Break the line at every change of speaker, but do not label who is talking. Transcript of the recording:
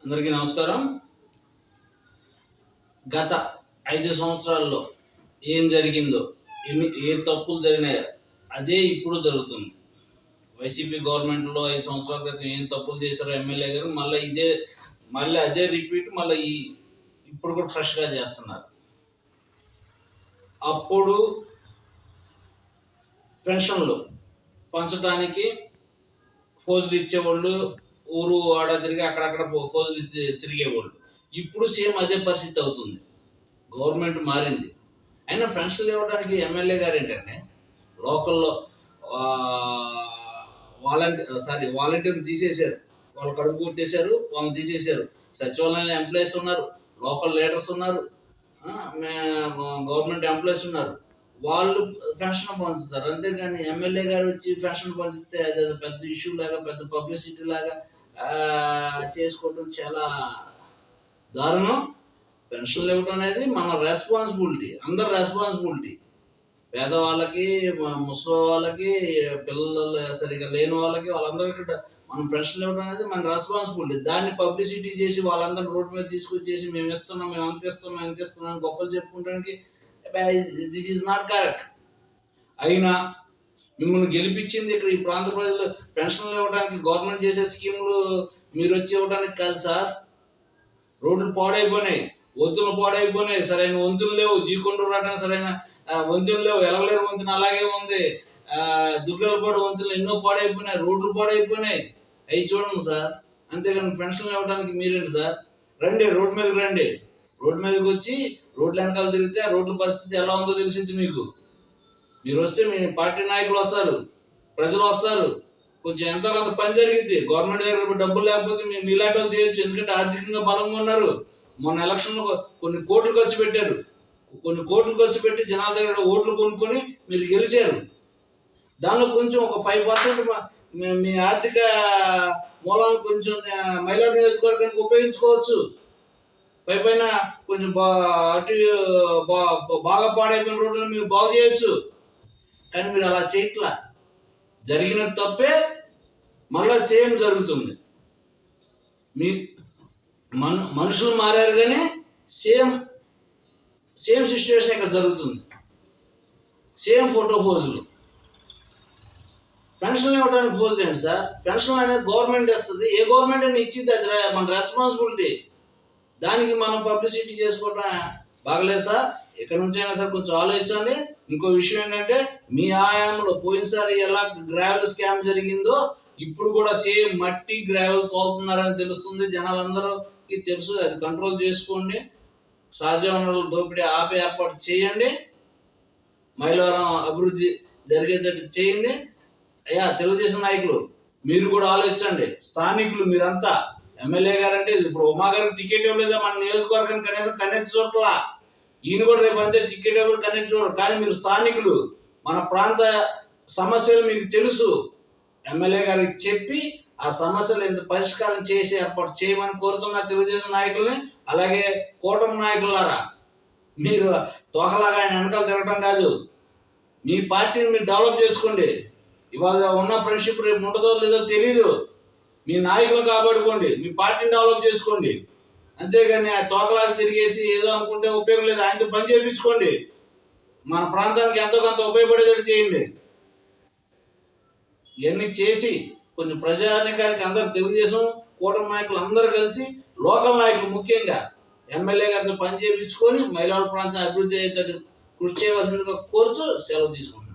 అందరికీ నమస్కారం. గత 5 సంవత్సరాల్లో ఏం జరిగిందో, ఏ తప్పులు జరిగినాయో అదే ఇప్పుడు జరుగుతుంది. వైసీపీ గవర్నమెంట్లో 5 సంవత్సరాల క్రితం ఏం తప్పులు చేశారో ఎమ్మెల్యే గారు మళ్ళీ అదే రిపీట్ ఇప్పుడు కూడా ఫ్రెష్గా చేస్తున్నారు. అప్పుడు పెన్షన్లు పంచడానికి ఫోజులు ఇచ్చేవాళ్ళు, ఊరు ఆడ తిరిగి అక్కడక్కడ ఫోజులు తిరిగేవాళ్ళు. ఇప్పుడు సేమ్ అదే పరిస్థితి అవుతుంది. గవర్నమెంట్ మారింది, అయినా పెన్షన్లు ఇవ్వడానికి ఎమ్మెల్యే గారు ఏంటంటే లోకల్లో వాలంటీర్ని తీసేశారు. వాళ్ళు కడుపు కొట్టేశారు, వాళ్ళని తీసేశారు. సచివాలయంలో ఎంప్లాయీస్ ఉన్నారు, లోకల్ లీడర్స్ ఉన్నారు, గవర్నమెంట్ ఎంప్లాయీస్ ఉన్నారు. వాళ్ళు పెన్షన్ పంచుతారు. అంతేగాని ఎమ్మెల్యే గారు వచ్చి పెన్షన్ పంచితే అది పెద్ద ఇష్యూ లాగా, పెద్ద పబ్లిసిటీ లాగా చేసుకోవడం చాలా దారుణం. పెన్షన్లు ఇవ్వడం అనేది మన రెస్పాన్సిబిలిటీ, అందరి రెస్పాన్సిబిలిటీ. పేదవాళ్ళకి, ముసలి వాళ్ళకి, పిల్లలు సరిగా లేని వాళ్ళకి, వాళ్ళందరికీ మనం పెన్షన్లు ఇవ్వడం అనేది మన రెస్పాన్సిబిలిటీ. దాన్ని పబ్లిసిటీ చేసి వాళ్ళందరినీ రోడ్డు మీద తీసుకొచ్చేసి మేము ఇస్తున్నాం, మేము ఎంత ఇస్తున్నాం గొప్పలు చెప్పుకోవడానికి దిస్ ఈజ్ నాట్ కరెక్ట్. అయినా మిమ్మల్ని గెలిపించింది ఇక్కడ ఈ ప్రాంత ప్రజలు పెన్షన్లు ఇవ్వడానికి, గవర్నమెంట్ చేసే స్కీములు మీరు వచ్చి ఇవ్వడానికి కాదు సార్. రోడ్లు పాడైపోయినాయి, వంతులు పాడైపోయినాయి, సరైన వంతులు లేవు. జీకొండూరు రావడానికి సరైన వంతులు లేవు. ఎలగలేరు వంతులు అలాగే ఉంది. దుర్గలపాడు వంతులు ఎన్నో పాడైపోయినాయి, రోడ్లు పాడైపోయినాయి. అవి చూడండి సార్. అంతేగాని పెన్షన్లు ఇవ్వడానికి మీరేంటి సార్? రండి, రోడ్డు మీదకి రండి. రోడ్డు మీదకి వచ్చి రోడ్ల వెనకాల తిరిగితే ఆ రోడ్ల పరిస్థితి ఎలా ఉందో తెలిసింది మీకు. మీరు వస్తే మీ పార్టీ నాయకులు వస్తారు, ప్రజలు వస్తారు, కొంచెం ఎంతో కొంత పని జరిగింది. గవర్నమెంట్ దగ్గర డబ్బులు లేకపోతే మీరు మీలాంటి వాళ్ళు చేయొచ్చు, ఎందుకంటే ఆర్థికంగా బలంగా ఉన్నారు. మొన్న ఎలక్షన్లో కొన్ని కోట్లు ఖర్చు పెట్టారు. కొన్ని కోట్లు ఖర్చు పెట్టి జనాల దగ్గర ఓట్లు కొనుక్కొని మీరు గెలిచారు. దానిలో కొంచెం ఒక 5% మీ ఆర్థిక మూలాలను కొంచెం మైలార్ నియోజకవర్గానికి ఉపయోగించుకోవచ్చు. పైన కొంచెం బాగా పాడైపోయిన రోడ్లను మీరు బాగు చేయొచ్చు. కానీ మీరు అలా చేయట్లా. జరిగిన తప్పే మళ్ళీ సేమ్ జరుగుతుంది. మీ మనుషులు మారారు కానీ సేమ్ సిచ్యువేషన్ ఇక్కడ జరుగుతుంది. సేమ్ ఫోటో పోజులు. పెన్షన్లు ఇవ్వడానికి పోజు ఏంటి సార్? పెన్షన్ అనేది గవర్నమెంట్ ఇస్తుంది. ఏ గవర్నమెంట్ అని ఇచ్చింది, అది మన రెస్పాన్సిబిలిటీ. దానికి మనం పబ్లిసిటీ చేసుకోవడం బాగలేదు సార్. ఇక్కడ నుంచైనా సార్ కొంచెం ఆలోచించండి. ఇంకో విషయం ఏంటంటే, మీ ఆయామంలో పోయినసారి ఎలా గ్రావెల్ స్కామ్ జరిగిందో ఇప్పుడు కూడా సేమ్ మట్టి గ్రావెల్ తోలుతున్నారని తెలుస్తుంది. జనాలందరికీ తెలుసు. అది కంట్రోల్ చేసుకోండి. సహజ వనరుల దోపిడీ ఆపే ఏర్పాటు చేయండి. మైలవరం అభివృద్ధి జరిగేటట్టు చేయండి. అయ్యా తెలుగుదేశం నాయకులు, మీరు కూడా ఆలోచించండి. స్థానికులు మీరంతా, ఎమ్మెల్యే గారు అంటే ఇప్పుడు ఉమా గారికి టికెట్ ఇవ్వలేదా మన నియోజకవర్గానికి? కనీసం కనెక్ట్ చూడట్లా. ఈయన కూడా రేపు అంతే టికెట్ ఇవ్వడం కనెక్ట్ చూడరు. కానీ మీరు స్థానికులు, మన ప్రాంత సమస్యలు మీకు తెలుసు. ఎమ్మెల్యే గారికి చెప్పి ఆ సమస్యలు ఎంత పరిష్కారం చేసి ఏర్పాటు చేయమని కోరుతున్న తెలుగుదేశం నాయకుల్ని, అలాగే కూటమి నాయకులారా, మీరు తోకలాగా ఆయన వెనకాల తిరగడం కాదు. మీ పార్టీని మీరు డెవలప్ చేసుకోండి. ఇవాళ ఉన్న ఫ్రెండ్షిప్ రేపు ఉంటుందో లేదో తెలీదు. మీ నాయకులు కాపాడుకోండి, మీ పార్టీని డెవలప్ చేసుకోండి. అంతేగాని ఆ తోకలాగా తిరిగేసి ఏదో అనుకుంటే ఉపయోగం లేదు. ఆయనతో పని చేయించుకోండి. మన ప్రాంతానికి ఎంతో కొంత ఉపయోగపడేటట్టు చేయండి. ఇవన్నీ చేసి కొంచెం ప్రజానికానికి అందరూ, తెలుగుదేశం కూటమి నాయకులు అందరూ కలిసి, లోకల్ నాయకులు ముఖ్యంగా ఎమ్మెల్యే గారితో పని చేయించుకొని మైలాడు ప్రాంతం అభివృద్ధి అయ్యేటట్టు కృషి చేయవలసిందిగా కోరుతూ సెలవు తీసుకుంటున్నాను.